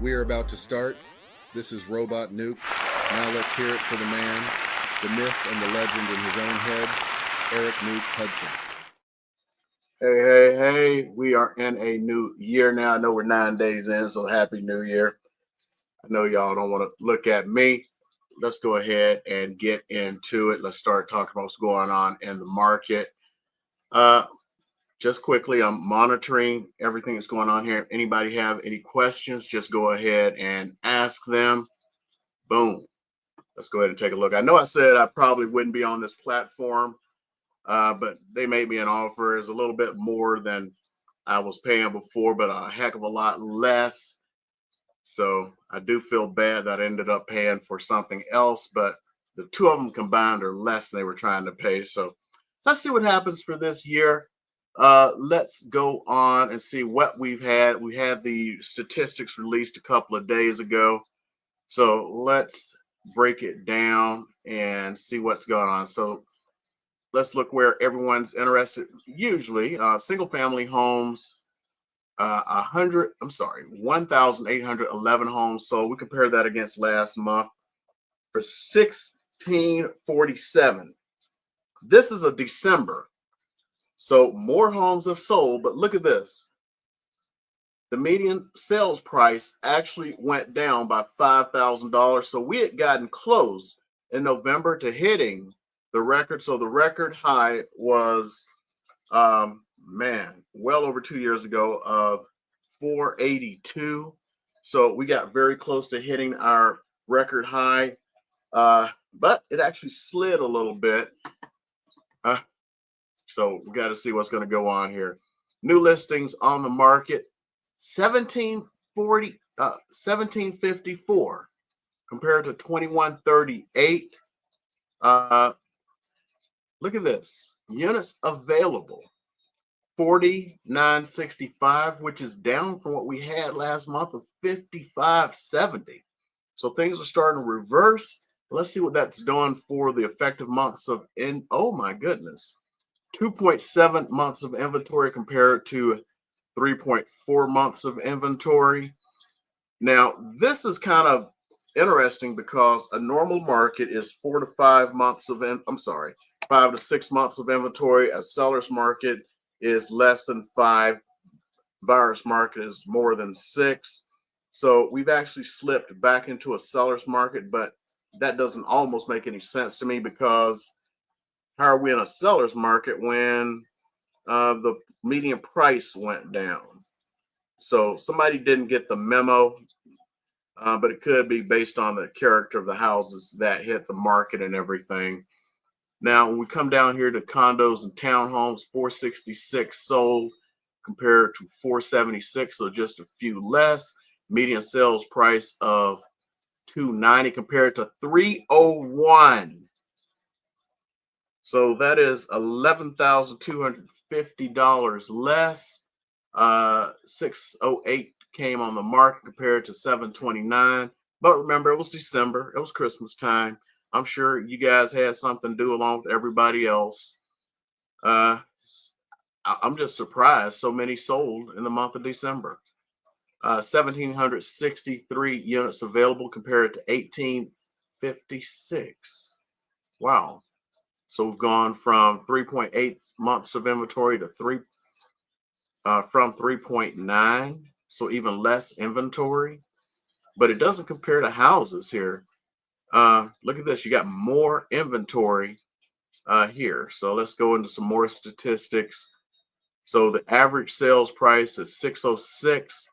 We are about to start. This is Robot Nuke. Now let's hear it for the man, the myth and the legend in his own head, Eric Nuke Hudson. Hey. We are in a new year now. I know we're 9 days in, so happy new year. I know y'all don't want to look at me. Let's go ahead and get into it. Let's start talking about what's going on in the market. Just quickly, I'm monitoring everything that's going on here. If anybody have any questions, just go ahead and ask them. Boom. Let's go ahead and take a look. I know I said I probably wouldn't be on this platform, but they made me an offer. It's a little bit more than I was paying before, but a heck of a lot less. So I do feel bad that I ended up paying for something else, but the two of them combined are less than they were trying to pay. So let's see what happens for this year. Let's go on and see what we've had. We had the statistics released a couple of days ago. So let's break it down and see what's going on. So let's look where everyone's interested. Usually, single family homes, 1,811 homes. So we compare that against last month for 1,647. This is a December. So more homes have sold, but look at this. The median sales price actually went down by $5,000. So we had gotten close in November to hitting the record. So the record high was, well over 2 years ago of 482. So we got very close to hitting our record high, but it actually slid a little bit. So we got to see what's going to go on here. New listings on the market, 1754 compared to 2138. Look at this. Units available, 4,965, which is down from what we had last month of 5,570. So things are starting to reverse. Let's see what that's doing for the effective months of oh my goodness. 2.7 months of inventory compared to 3.4 months of inventory. Now, this is kind of interesting because a normal market is 4 to 5 months of 5 to 6 months of inventory. A seller's market is less than 5. Buyer's market is more than 6. So we've actually slipped back into a seller's market, but that doesn't almost make any sense to me because how are we in a seller's market when the median price went down? So somebody didn't get the memo, but it could be based on the character of the houses that hit the market and everything. Now, when we come down here to condos and townhomes, 466 sold compared to 476, so just a few less. Median sales price of 290 compared to 301. So that is $11,250 less. 608 came on the market compared to 729. But remember, it was December. It was Christmas time. I'm sure you guys had something to do along with everybody else. I'm just surprised so many sold in the month of December. 1,763 units available compared to 1,856. Wow. So we've gone from 3.8 months of inventory to from 3.9. So even less inventory, but it doesn't compare to houses here. Look at this. You got more inventory here. So let's go into some more statistics. So the average sales price is 606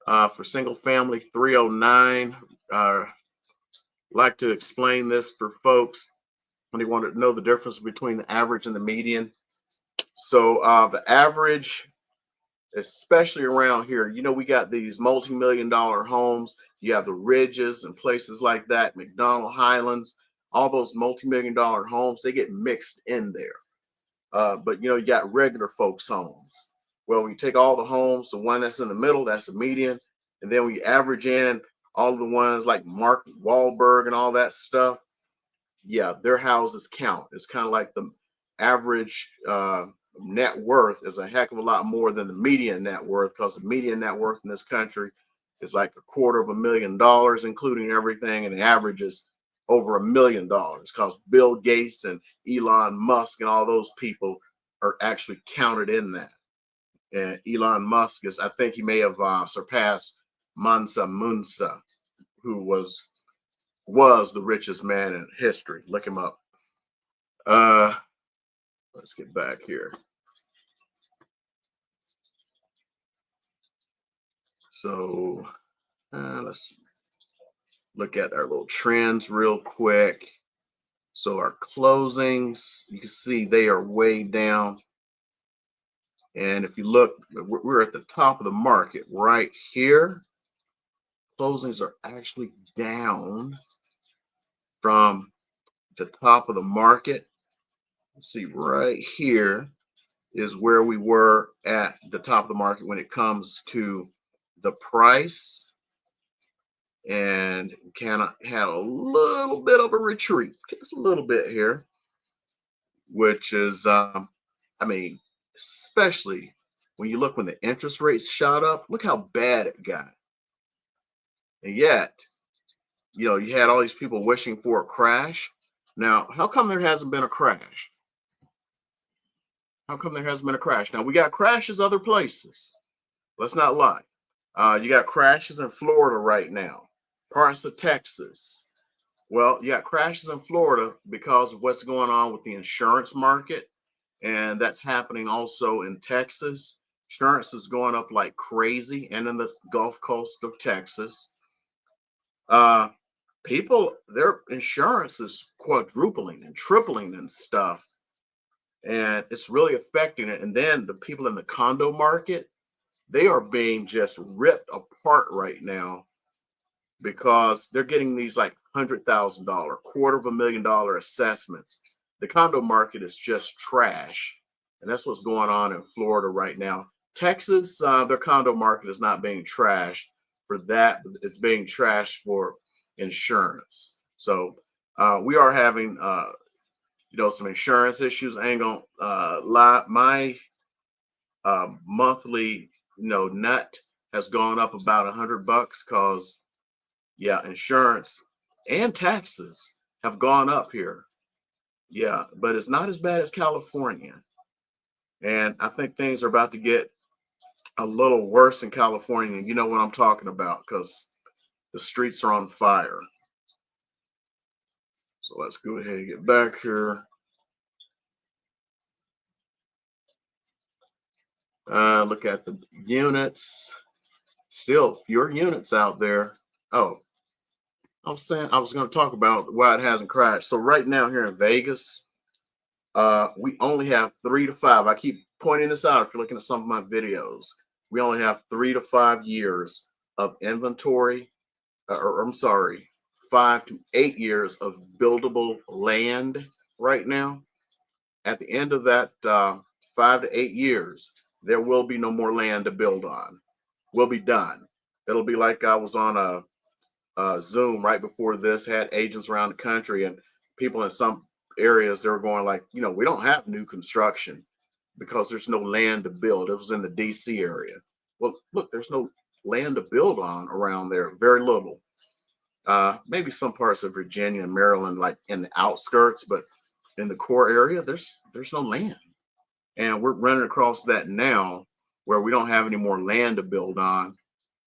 for single family, 309. Like to explain this for folks when they want to know the difference between the average and the median. So the average, especially around here, we got these multi-million-dollar homes. You have the Ridges and places like that, McDonald Highlands, all those multi-million-dollar homes, they get mixed in there. But you got regular folks' homes. Well, when you take all the homes, the one that's in the middle, that's the median. And then when you average in all of the ones like Mark Wahlberg and all that stuff, yeah, their houses count. It's kind of like the average net worth is a heck of a lot more than the median net worth, because the median net worth in this country is like $250,000, including everything, and the average is over $1 million, because Bill Gates and Elon Musk and all those people are actually counted in that. And Elon Musk is, I think he may have surpassed Mansa Musa, who was the richest man in history. Look him up. Let's get back here. So let's look at our little trends real quick. So our closings, you can see they are way down. And if you look, we're at the top of the market right here. Closings are actually down from the top of the market. See, right here is where we were at the top of the market when it comes to the price, and kind of had a little bit of a retreat, just a little bit here, which is, I mean, especially when you look when the interest rates shot up, look how bad it got. And yet, you know, you had all these people wishing for a crash. Now, how come there hasn't been a crash? How come there hasn't been a crash? Now, we got crashes other places. Let's not lie. You got crashes in Florida right now, parts of Texas. Well, you got crashes in Florida because of what's going on with the insurance market. And that's happening also in Texas. Insurance is going up like crazy, and in the Gulf Coast of Texas. People, their insurance is quadrupling and tripling and stuff. And it's really affecting it. And then the people in the condo market, they are being just ripped apart right now because they're getting these like $100,000, $250,000 assessments. The condo market is just trash. And that's what's going on in Florida right now. Texas, their condo market is not being trashed for that. It's being trashed for insurance. So we are having, you know, some insurance issues. I ain't gonna lie. My monthly, you know, nut has gone up about $100 because, yeah, insurance and taxes have gone up here. Yeah, but it's not as bad as California. And I think things are about to get a little worse in California. You know what I'm talking about, because the streets are on fire. So let's go ahead and get back here. Look at the units. Still fewer units out there. Oh, I was saying I was going to talk about why it hasn't crashed. So right now here in Vegas, we only have 3 to 5. I keep pointing this out if you're looking at some of my videos. We only have 3 to 5 years of inventory, or I'm sorry, 5 to 8 years of buildable land right now. At the end of that 5 to 8 years, there will be no more land to build on. We'll be done. It'll be like I was on a Zoom right before this, had agents around the country, and people in some areas, they were going like, you know, we don't have new construction because there's no land to build. It was in the DC area. Well, look, there's no land to build on around there, very little. Maybe some parts of Virginia and Maryland, like in the outskirts, but in the core area, there's no land. And we're running across that now where we don't have any more land to build on.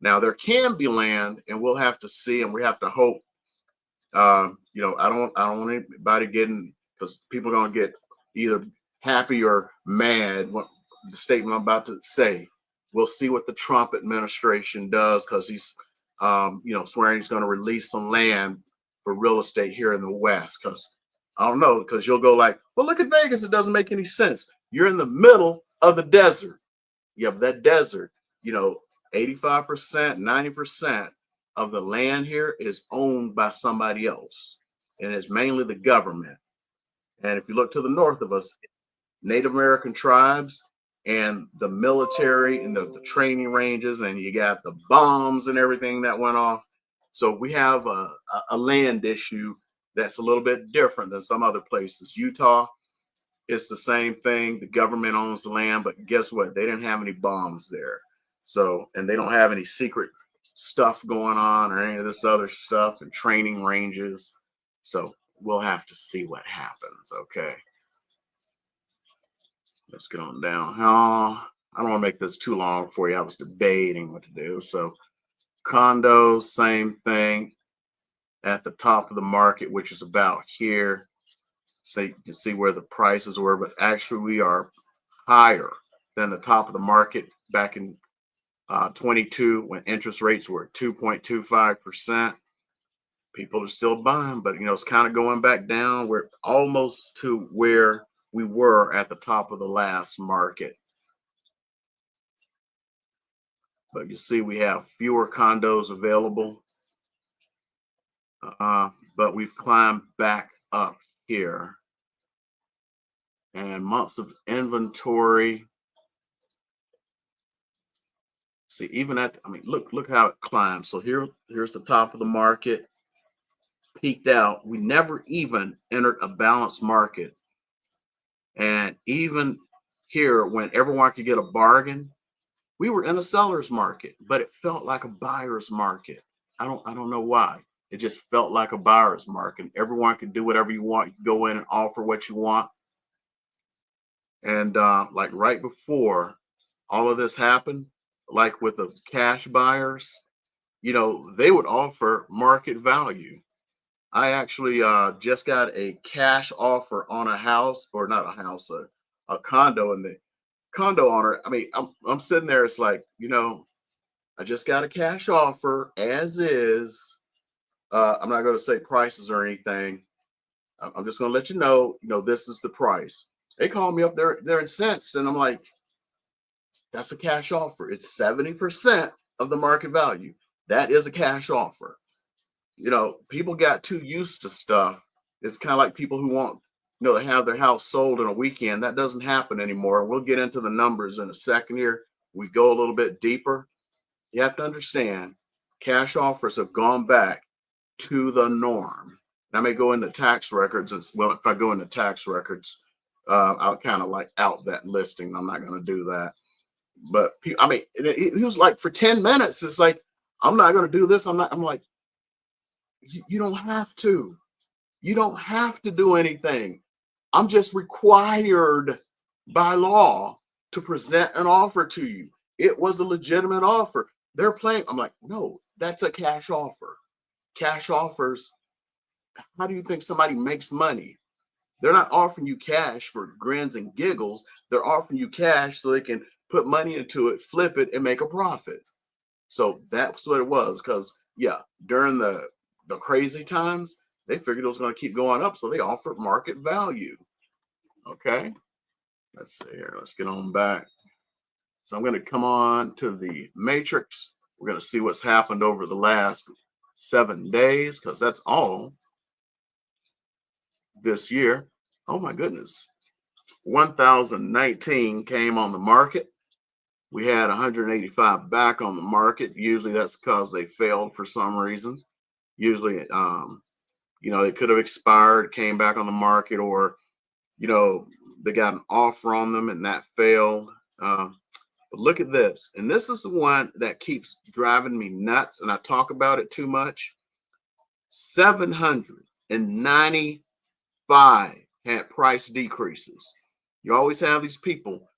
Now there can be land, and we'll have to see, and we have to hope. You know, I don't want anybody getting, because people are going to get either happy or mad what the statement I'm about to say. We'll see what the Trump administration does, because he's, you know, swearing he's going to release some land for real estate here in the West. Because I don't know, because you'll go like, well, look at Vegas. It doesn't make any sense. You're in the middle of the desert. You have that desert, you know, 85%, 90% of the land here is owned by somebody else. And it's mainly the government. And if you look to the north of us, Native American tribes and the military and the training ranges, and you got the bombs and everything that went off. So we have a land issue that's a little bit different than some other places. Utah, it's the same thing. The government owns the land, but guess what? They didn't have any bombs there. So, and they don't have any secret stuff going on or any of this other stuff and training ranges. So we'll have to see what happens. Okay. Let's get on down. I don't want to make this too long for you. I was debating what to do. So condos, same thing at the top of the market, which is about here. So you can see where the prices were, but actually we are higher than the top of the market back in 22 when interest rates were 2.25%. People are still buying, but you know, it's kind of going back down. We're almost to where we were at the top of the last market. But you see, we have fewer condos available. But we've climbed back up here. And months of inventory. See, even at, I mean, look how it climbs. So here's the top of the market, peaked out. We never even entered a balanced market. And even here, when everyone could get a bargain, we were in a seller's market, but it felt like a buyer's market. I don't know why. It just felt like a buyer's market. Everyone could do whatever you want. You go in and offer what you want. And like right before all of this happened, like with the cash buyers, you know, they would offer market value. I actually just got a cash offer on a house, or not a house, a condo, and the condo owner, I mean, I'm sitting there, it's like, you know, I just got a cash offer as is. I'm not going to say prices or anything. I'm just going to let you know, this is the price. They call me up, they're incensed, and I'm like, that's a cash offer. It's 70% of the market value. That is a cash offer. You know, people got too used to stuff. It's kind of like people who want, to have their house sold in a weekend. That doesn't happen anymore. And we'll get into the numbers in a second here. We go a little bit deeper. You have to understand, cash offers have gone back to the norm. I may go into tax records as well. If I go into tax records, I'll kind of like out that listing. I'm not going to do that. But I mean, he was like, for 10 minutes, it's like, I'm not going to do this. I'm like, you don't have to. You don't have to do anything. I'm just required by law to present an offer to you. It was a legitimate offer. They're playing. I'm like, no, that's a cash offer. Cash offers. How do you think somebody makes money? They're not offering you cash for grins and giggles. They're offering you cash so they can put money into it, flip it, and make a profit. So that's what it was. Because yeah, during the crazy times, they figured it was going to keep going up, so they offered market value. Okay, let's see here. Let's get on back. So I'm going to come on to the matrix. We're going to see what's happened over the last 7 days, because that's all this year. Oh my goodness. 1019 came on the market. We had 185 back on the market. Usually that's because they failed for some reason. Usually, they could have expired, came back on the market, or, they got an offer on them and that failed. But look at this. And this is the one that keeps driving me nuts, and I talk about it too much. 795 had price decreases. You always have these people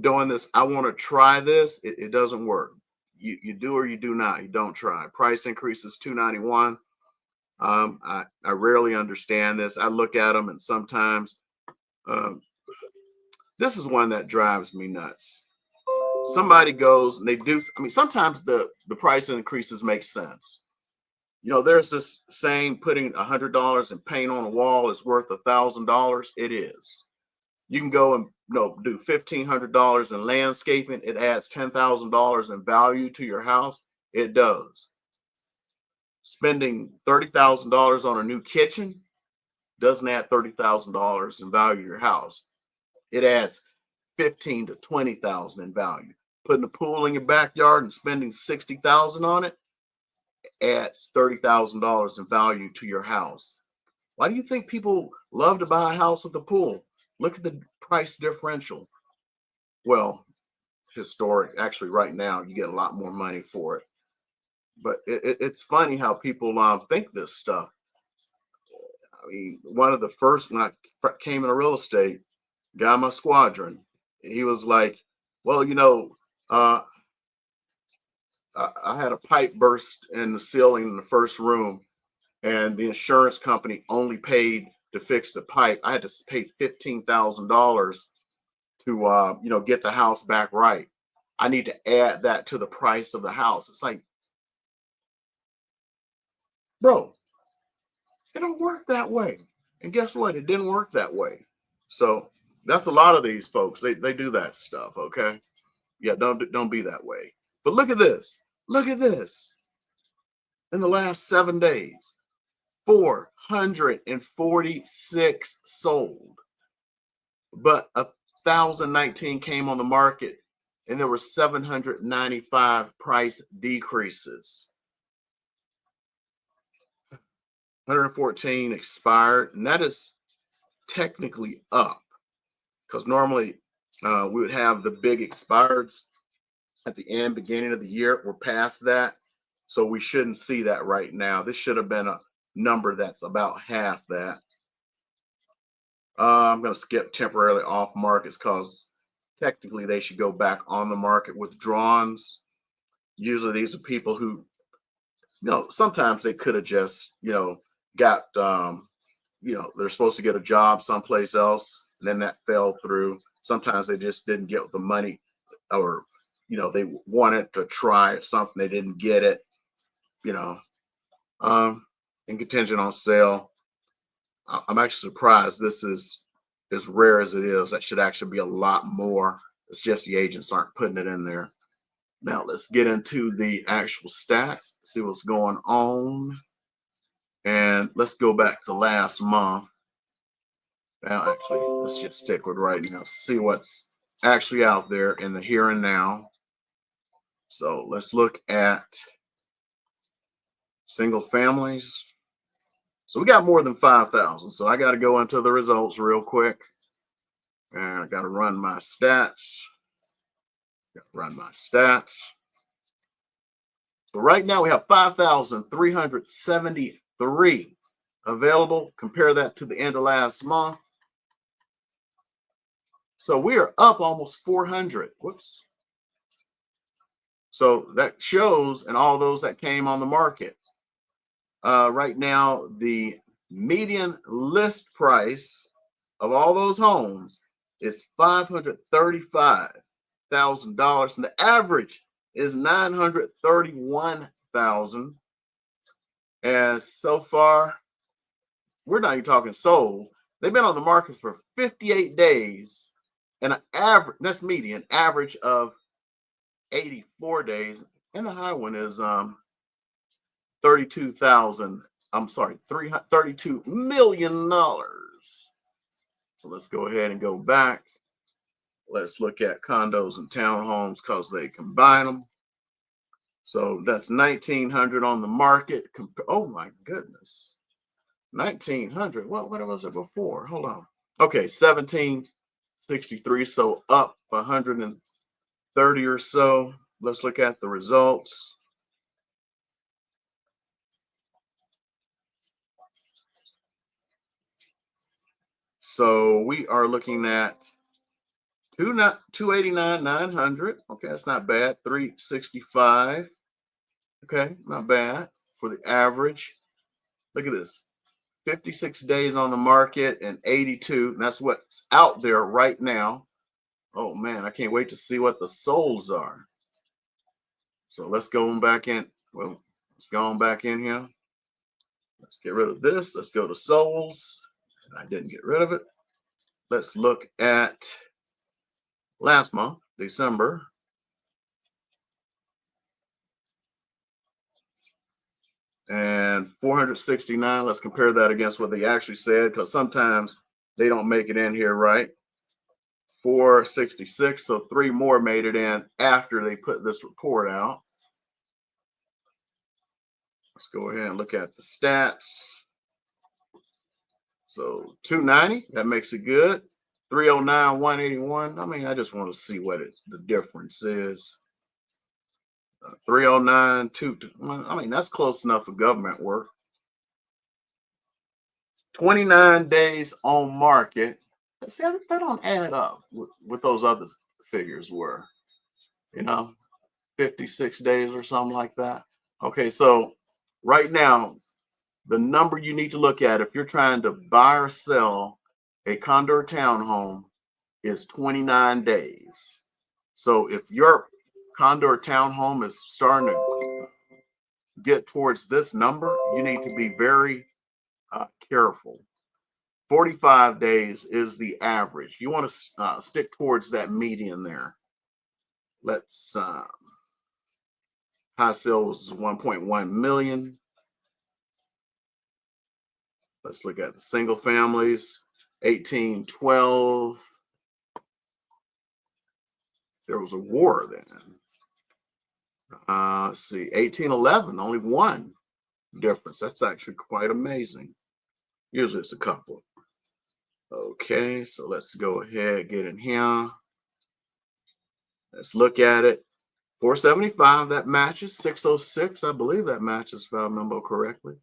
doing this. I want to try this. It doesn't work. You do or you do not. You don't try. Price increases 291. I rarely understand this. I look at them, and sometimes this is one that drives me nuts. Somebody goes and they do. I mean, sometimes the price increases make sense. There's this saying, putting $100 in paint on a wall is worth $1,000. It is. You can go and do $1,500 in landscaping. It adds $10,000 in value to your house. It does. Spending $30,000 on a new kitchen doesn't add $30,000 in value to your house. It adds $15,000 to $20,000 in value. Putting a pool in your backyard and spending $60,000 on it adds $30,000 in value to your house. Why do you think people love to buy a house with a pool? Look at the price differential. Well, historic. Actually, right now you get a lot more money for it. But it's funny how people think this stuff. I mean, one of the first when I came into real estate, guy in my squadron, he was like, "Well, uh, I had a pipe burst in the ceiling in the first room, and the insurance company only paid to fix the pipe. I had to pay $15,000 to get the house back right. I need to add that to the price of the house." It's like, bro, it don't work that way. And guess what? It didn't work that way. So that's a lot of these folks. They do that stuff. Okay. Yeah, don't be that way. But look at this. Look at this. In the last 7 days, 446 sold, but 1,019 came on the market, and there were 795 price decreases. 114 expired, and that is technically up because normally we would have the big expireds at the end, beginning of the year. We're past that, so we shouldn't see that right now. This should have been a number that's about half that. I'm going to skip temporarily off markets because technically they should go back on the market. Withdrawns, usually these are people who, sometimes they could have just, got, they're supposed to get a job someplace else, and then that fell through. Sometimes they just didn't get the money, or, they wanted to try something, they didn't get it, and contingent on sale. I'm actually surprised this is as rare as it is. That should actually be a lot more. It's just the agents aren't putting it in there. Now let's get into the actual stats, see what's going on. And let's go back to last month. Now, actually, let's just stick with right now, see what's actually out there in the here and now. So let's look at single families. So we got more than 5,000. So I got to go into the results real quick. And I got to run my stats. So right now we have 5,373 available. Compare that to the end of last month. So we are up almost 400. Whoops. So that shows, and all those that came on the market. Right now, the median list price of all those homes is $535,000, and the average is $931,000. And so far, we're not even talking sold. They've been on the market for 58 days, and an average, that's median, average of 84 days, and the high one is 32,000. I'm sorry, $32 million. So let's go ahead and go back. Let's look at condos and townhomes because they combine them. So that's 1,900 on the market. Oh my goodness, 1,900. What was it before? Hold on. Okay, 1,763. So up 130 or so. Let's look at the results. So we are looking at 289, 900. Okay, that's not bad. 365. Okay, not bad for the average. Look at this. 56 days on the market and 82. And that's what's out there right now. Oh man, I can't wait to see what the solds are. So let's go back in. Well, let's go on back in here. Let's get rid of this. Let's go to solds. I didn't get rid of it. Let's look at last month, December. And 469. Let's compare that against what they actually said, because sometimes they don't make it in here right. 466. So 3 more made it in after they put this report out. Let's go ahead and look at the stats. So 290, that makes it good. 309, 181. I mean, I just want to see what the difference is. 309, I mean, that's close enough for government work. 29 days on market. See, that don't add up with what those other figures were, you know, 56 days or something like that. Okay, so right now, the number you need to look at if you're trying to buy or sell a condo or townhome is 29 days. So if your condo or townhome is starting to get towards this number, you need to be very careful. 45 days is the average. You want to stick towards that median there. Let's high sale was 1.1 million. Let's look at the single families. 1812. There was a war then. Let's see, 1811, only one difference. That's actually quite amazing. Usually it's a couple. Okay, so let's go ahead, get in here. Let's look at it. 475, that matches. 606, I believe that matches, if I remember correctly.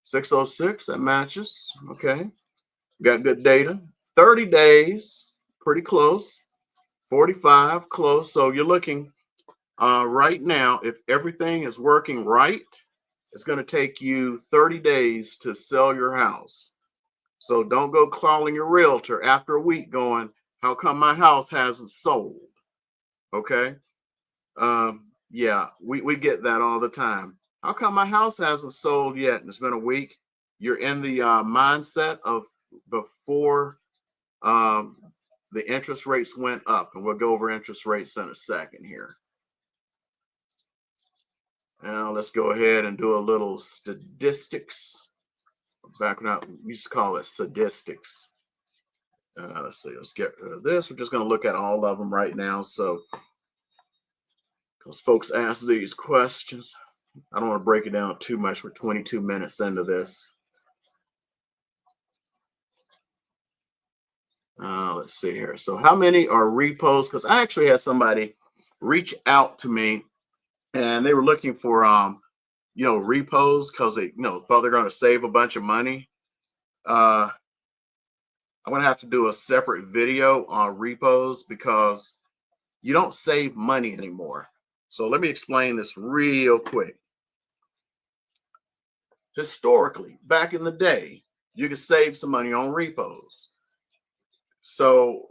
606, that matches. Okay, got good data. 30 days, pretty close. 45, close. So you're looking right now, if everything is working right, it's going to take you 30 days to sell your house. So don't go calling your realtor after a week going, how come my house hasn't sold? Okay. Yeah, we get that all the time. How come my house hasn't sold yet? And it's been a week. You're in the mindset of before the interest rates went up. And we'll go over interest rates in a second here. Now let's go ahead and do a little statistics. Back now, we used to call it statistics. Let's see, let's get rid of this. We're just going to look at all of them right now. So, because folks ask these questions, I don't want to break it down too much. We're 22 minutes into this. Let's see here. So how many are repos? Because I actually had somebody reach out to me and they were looking for repos because they thought they're going to save a bunch of money. I'm going to have to do a separate video on repos because you don't save money anymore. So let me explain this real quick. Historically, back in the day, you could save some money on repos. So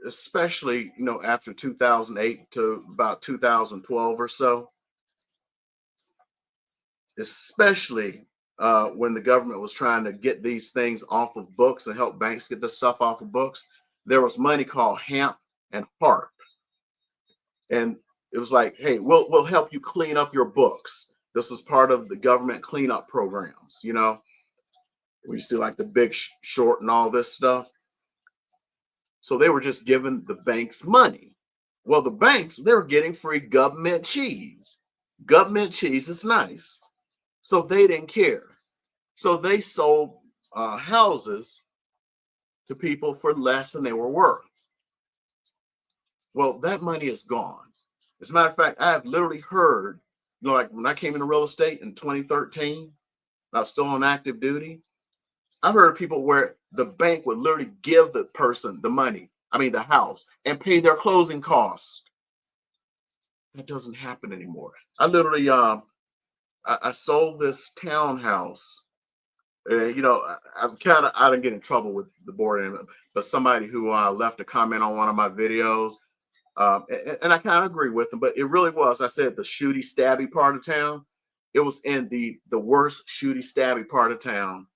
especially, after 2008 to about 2012 or so, especially when the government was trying to get these things off of books and help banks get this stuff off of books, there was money called HAMP and HARP. And it was like, hey, we'll help you clean up your books. This was part of the government cleanup programs, we see like the Big Short and all this stuff. So they were just giving the banks money. Well, the banks, they were getting free government cheese. Government cheese is nice. So they didn't care. So they sold houses to people for less than they were worth. Well, that money is gone. As a matter of fact, I have literally heard, like when I came into real estate in 2013, I was still on active duty. I've heard of people where the bank would literally give the person the money, the house, and pay their closing costs. That doesn't happen anymore. I literally, I sold this townhouse. I didn't get in trouble with the board, but somebody who left a comment on one of my videos, and I kind of agree with them, but it really was. I said the shooty, stabby part of town. It was in the worst shooty, stabby part of town.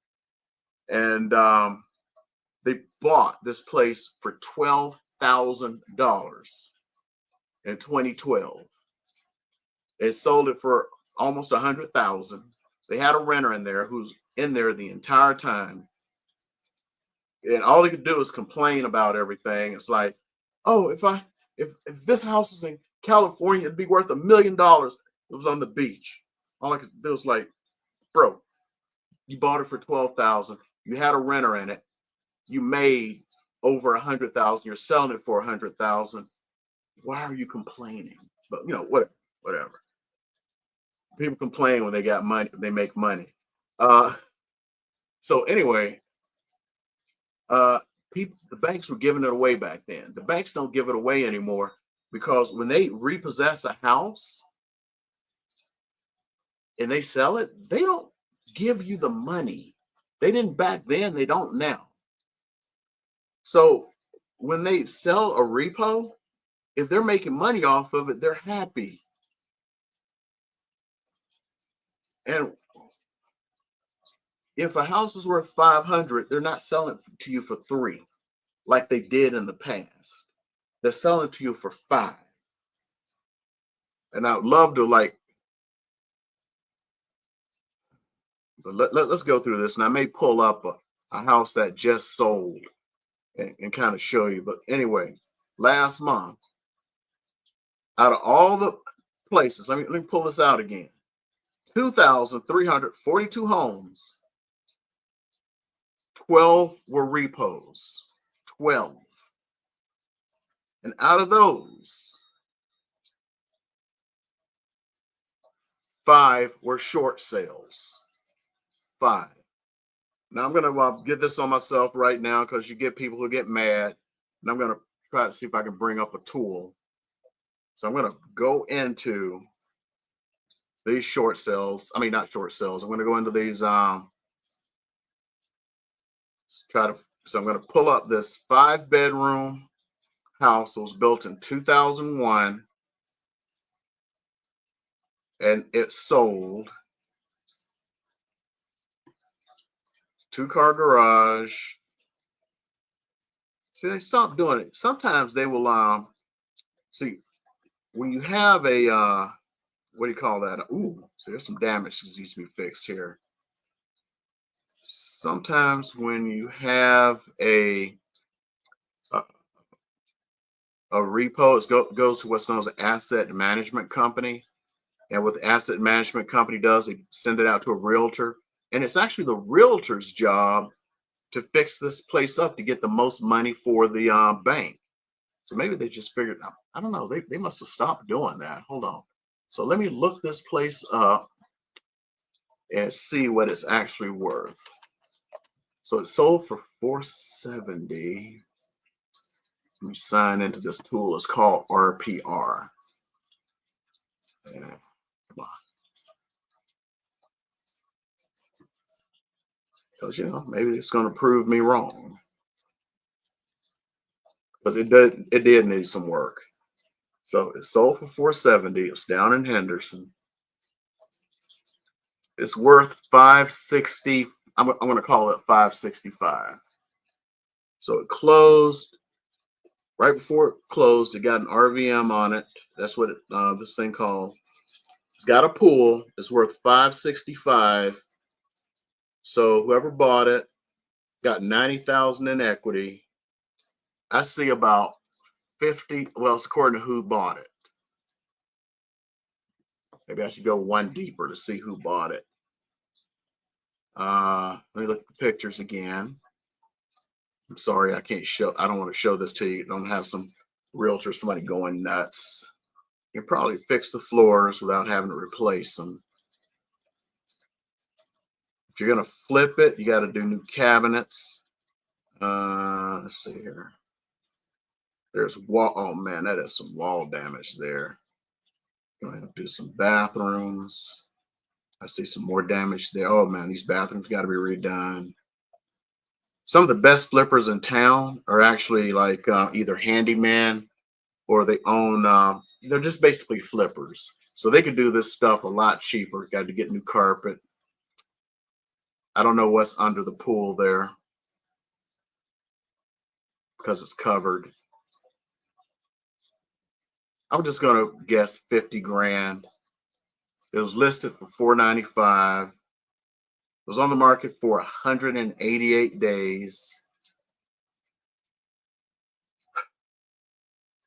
And they bought this place for $12,000 in 2012. They sold it for almost $100,000. They had a renter in there who's in there the entire time, and all he could do is complain about everything. It's like, oh, if this house was in California, it'd be worth $1 million. It was on the beach. All I could do was like, bro, you bought it for $12,000. You had a renter in it. You made over $100,000. You're selling it for $100,000. Why are you complaining? But whatever. whatever. People complain when they got money, they make money. Uh, so anyway, uh, people, the banks were giving it away back then. The banks don't give it away anymore because when they repossess a house and they sell it, they don't give you the money. They didn't back then, they don't now. So when they sell a repo, if they're making money off of it, they're happy. And if a house is worth 500, they're not selling it to you for 3 like they did in the past. They're selling to you for 5. And I would love to but let's go through this. And I may pull up a house that just sold and kind of show you. But anyway, last month, out of all the places, let me pull this out again. 2,342 homes, 12 were repos. 12. And out of those, 5 were short sales. 5. Now I'm going to get this on myself right now because you get people who get mad. And I'm going to try to see if I can bring up a tool. So I'm going to go into these short sales. I mean, not short sales. I'm going to go into these. So I'm going to pull up this 5-bedroom house that was built in 2001. And it sold. 2-car garage. See, they stopped doing it. Sometimes they will see when you have a what do you call that? Ooh, so there's some damage that needs to be fixed here. Sometimes when you have a repo, it goes to what's known as an asset management company. And what the asset management company does, they send it out to a realtor. And it's actually the realtor's job to fix this place up to get the most money for the bank. So maybe they just figured out. I don't know. They must have stopped doing that. Hold on. So let me look this place up and see what it's actually worth. So it sold for $470. Let me sign into this tool. It's called RPR. Yeah, come on. Because maybe it's going to prove me wrong. Because it did need some work. So it sold for $470. It's down in Henderson. It's worth $560. I'm going to call it $565. So it closed right before it closed. It got an RVM on it. That's what this thing called. It's got a pool. It's worth $565. So whoever bought it got $90,000 in equity. I see about 50. Well, it's according to who bought it. Maybe I should go one deeper to see who bought it. Let me look at the pictures again. I'm sorry, I can't show. I don't want to show this to you. Don't have some realtor, somebody going nuts. You can probably fix the floors without having to replace them. If you're gonna flip it, you got to do new cabinets. Let's see here. There's wall. Oh man, that is some wall damage there. Gonna have to do some bathrooms. I see some more damage there. Oh man, these bathrooms got to be redone. Some of the best flippers in town are actually like either handyman or they own. They're just basically flippers, so they could do this stuff a lot cheaper. Got to get new carpet. I don't know what's under the pool there because it's covered. I'm just gonna guess 50 grand. It was listed for $495. It was on the market for 188 days.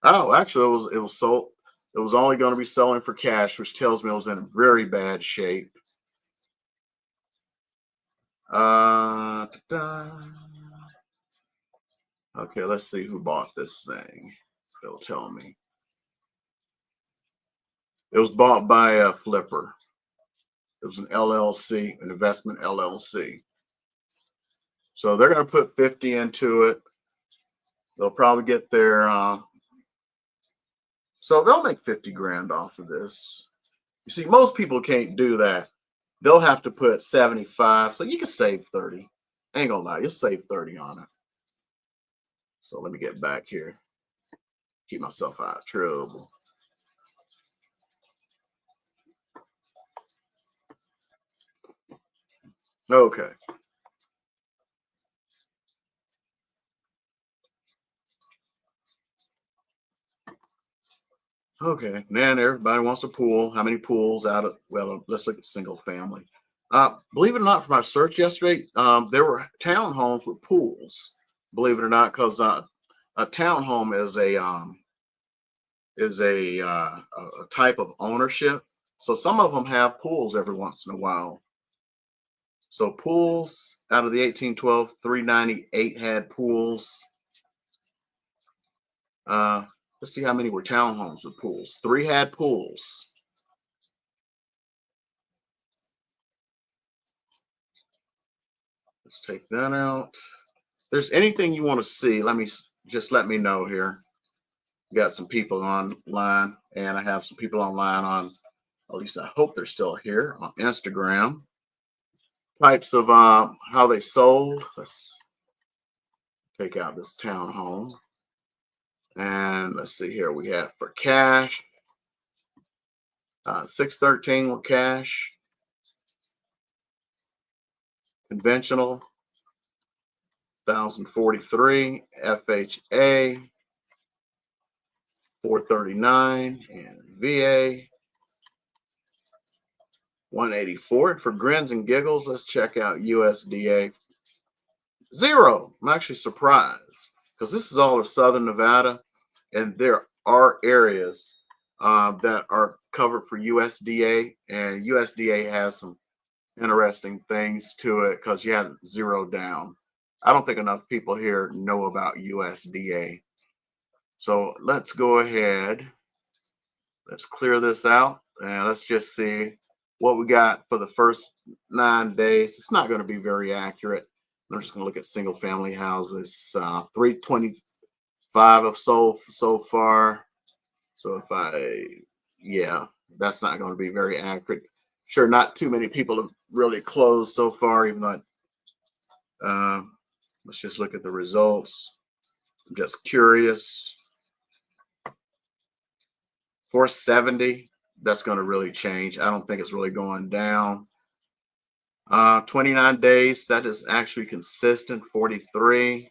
Oh, actually, it was sold. It was only going to be selling for cash, which tells me it was in very bad shape. Okay, let's see who bought this thing. It'll tell me. It was bought by a flipper. It was an LLC, an investment LLC. So they're going to put 50 into it. They'll probably get their, so they'll make 50 grand off of this. You see, most people can't do that. They'll have to put 75. So you can save 30. I ain't gonna lie, you'll save 30 on it. So let me get back here. Keep myself out of trouble. Okay. Okay. Man, everybody wants a pool. How many pools out of, well, let's look at single family. Believe it or not, from our search yesterday, there were townhomes with pools. Believe it or not, because a townhome is a type of ownership. So some of them have pools every once in a while. So pools out of the 1812, 398 had pools. Let's see how many were townhomes with pools. 3 had pools. Let's take that out. If there's anything you want to see, let me know here. Got some people online, and I have some people online on, at least I hope they're still here, on Instagram. Types of how they sold. Let's take out this townhome. And let's see here. We have for cash, 613 with cash. Conventional, 1,043. FHA, 439. And VA, 184. And for grins and giggles, let's check out USDA. 0. I'm actually surprised because this is all of Southern Nevada, and there are areas that are covered for USDA, and USDA has some interesting things to it because you have 0 down. I don't think enough people here know about USDA. So let's go ahead. Let's clear this out, and let's just see what we got for the first 9 days. It's not going to be very accurate. I'm just going to look at single family houses. 325 of sold so far. So yeah, that's not going to be very accurate. Sure, not too many people have really closed so far, even though let's just look at the results. I'm just curious. 470, that's going to really change. I don't think it's really going down. 29 days, that is actually consistent. 43.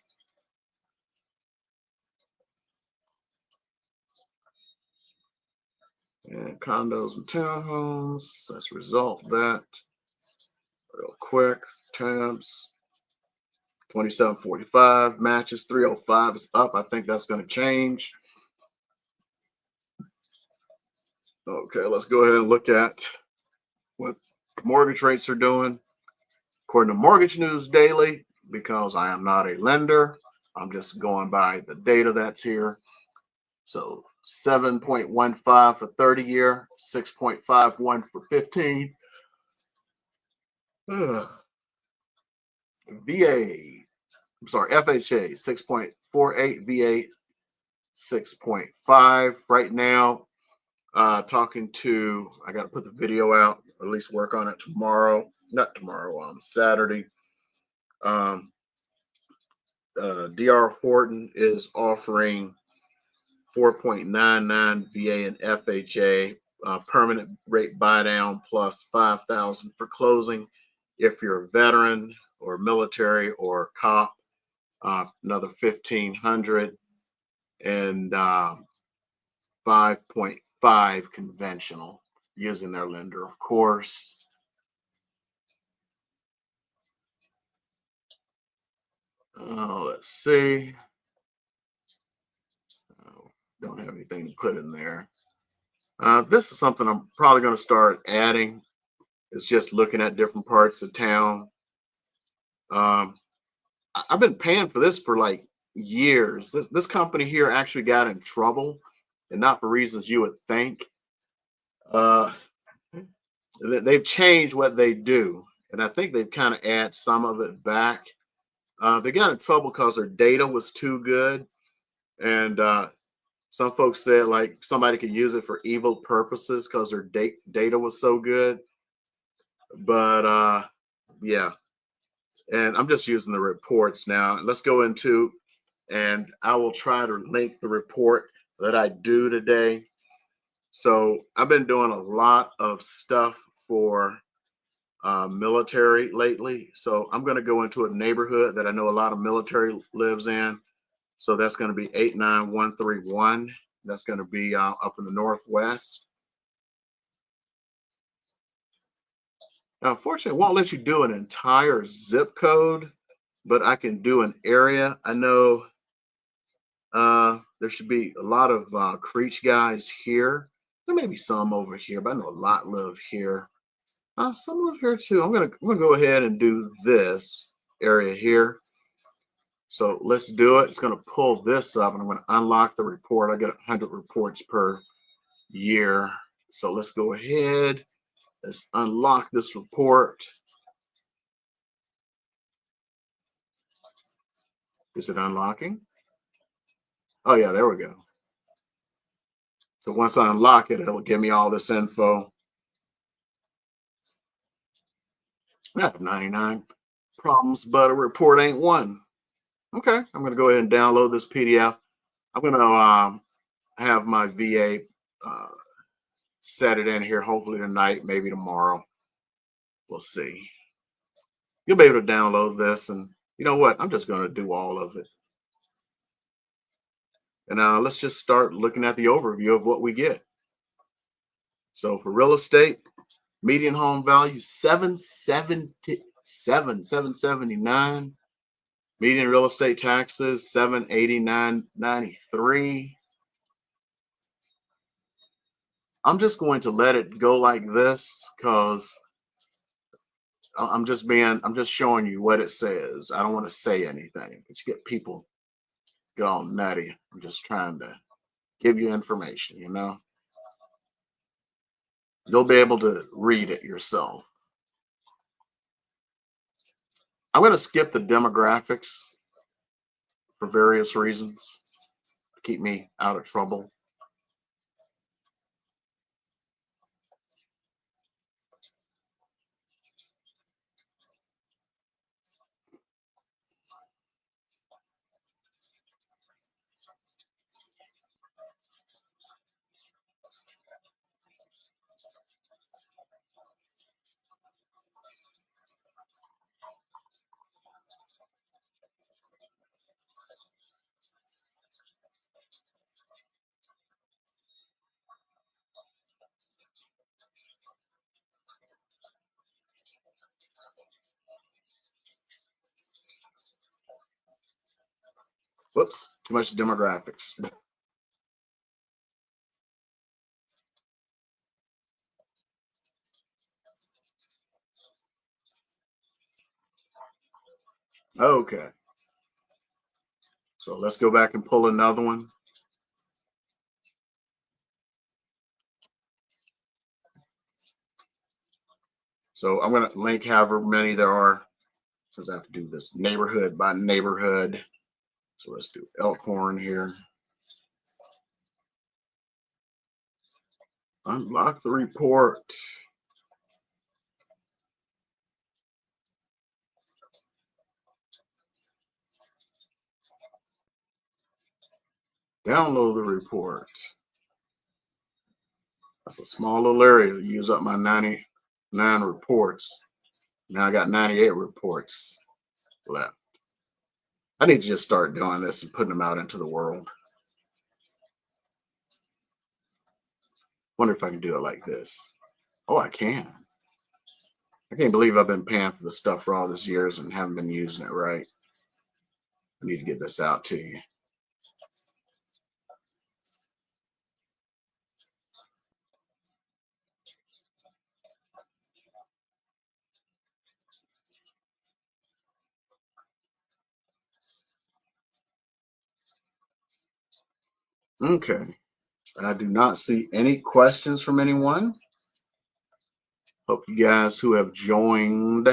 And condos and townhomes, let's result that real quick. Tabs, 2745 matches. 305 is up. I think that's going to change. Okay, let's go ahead and look at what mortgage rates are doing. According to Mortgage News Daily, because I am not a lender, I'm just going by the data that's here. So 7.15 for 30-year, 6.51 for 15. VA, I'm sorry, FHA, 6.48, VA, 6.5 right now. Talking to, I got to put the video out, or at least work on it tomorrow. Not tomorrow, Saturday. DR Horton is offering 4.99 VA and FHA, permanent rate buy down plus 5,000 for closing. If you're a veteran or military or cop, another 1,500, and 5.5 conventional using their lender, of course. Let's see. Don't have anything to put in there. This is something I'm probably going to start adding. It's just looking at different parts of town. I've been paying for this for like years. This company here actually got in trouble, and not for reasons you would think. Uh, they've changed what they do, and I think they've kind of add some of it back. They got in trouble because their data was too good, and some folks said like somebody could use it for evil purposes because their data was so good. But yeah, and I'm just using the reports now. Let's go into, and I will try to link the report that I do today. So I've been doing a lot of stuff for military lately. So I'm going to go into a neighborhood that I know a lot of military lives in. So that's going to be 89131. That's going to be up in the Northwest. Now, unfortunately, it won't let you do an entire zip code, but I can do an area. I know there should be a lot of Creech guys here. There may be some over here, but I know a lot live here. Some live here too. I'm gonna go ahead and do this area here. So let's do it. It's gonna pull this up, and I'm gonna unlock the report. I get 100 reports per year. So let's go ahead. Let's unlock this report. Is it unlocking? Oh yeah, there we go. So once I unlock it, it'll give me all this info. I have 99 problems, but a report ain't one. Okay, I'm going to go ahead and download this PDF. I'm going to have my VA set it in here, hopefully tonight, maybe tomorrow. We'll see. You'll be able to download this, and you know what? I'm just going to do all of it. And let's just start looking at the overview of what we get. So for real estate, median home value 779. Median real estate taxes 789.93. I'm just going to let it go like this because I'm just showing you what it says. I don't want to say anything, but you get people get all nutty. I'm just trying to give you information, you know. You'll be able to read it yourself. I'm going to skip the demographics for various reasons to keep me out of trouble. Whoops, too much demographics. Okay. So let's go back and pull another one. So I'm going to link however many there are, since I have to do this neighborhood by neighborhood. So let's do Elkhorn here. Unlock the report. Download the report. That's a small little area to use up my 99 reports. Now I got 98 reports left. I need to just start doing this and putting them out into the world. Wonder if I can do it like this. Oh, I can. I can't believe I've been paying for the stuff for all these years and haven't been using it right. I need to get this out to you. Okay. I do not see any questions from anyone. Hope you guys who have joined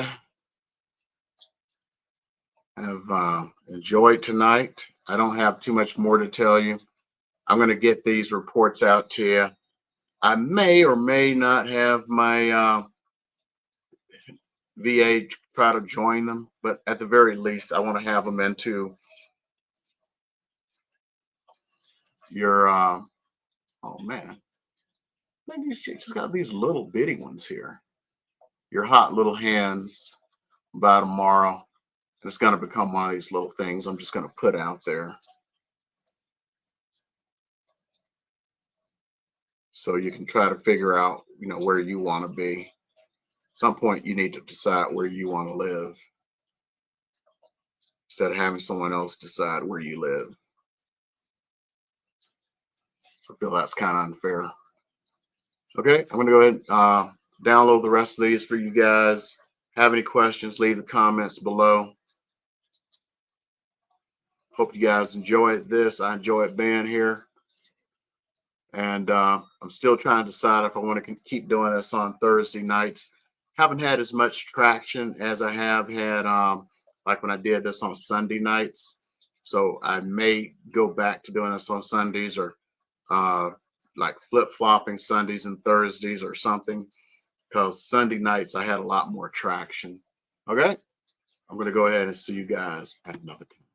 have enjoyed tonight. I don't have too much more to tell you. I'm going to get these reports out to you. I may or may not have my VA try to join them, but at the very least, I want to have them into your, oh man, maybe she just got these little bitty ones here. Your hot little hands by tomorrow. And it's going to become one of these little things I'm just going to put out there. So you can try to figure out, where you want to be. At some point, you need to decide where you want to live instead of having someone else decide where you live. I feel that's kind of unfair. Okay, I'm going to go ahead and download the rest of these for you guys. Have any questions, leave the comments below. Hope you guys enjoyed this. I enjoyed being here. And I'm still trying to decide if I want to keep doing this on Thursday nights. Haven't had as much traction as I have had like when I did this on Sunday nights. So I may go back to doing this on Sundays, or like flip-flopping Sundays and Thursdays or something, because Sunday nights I had a lot more traction. Okay, I'm going to go ahead and see you guys at another time.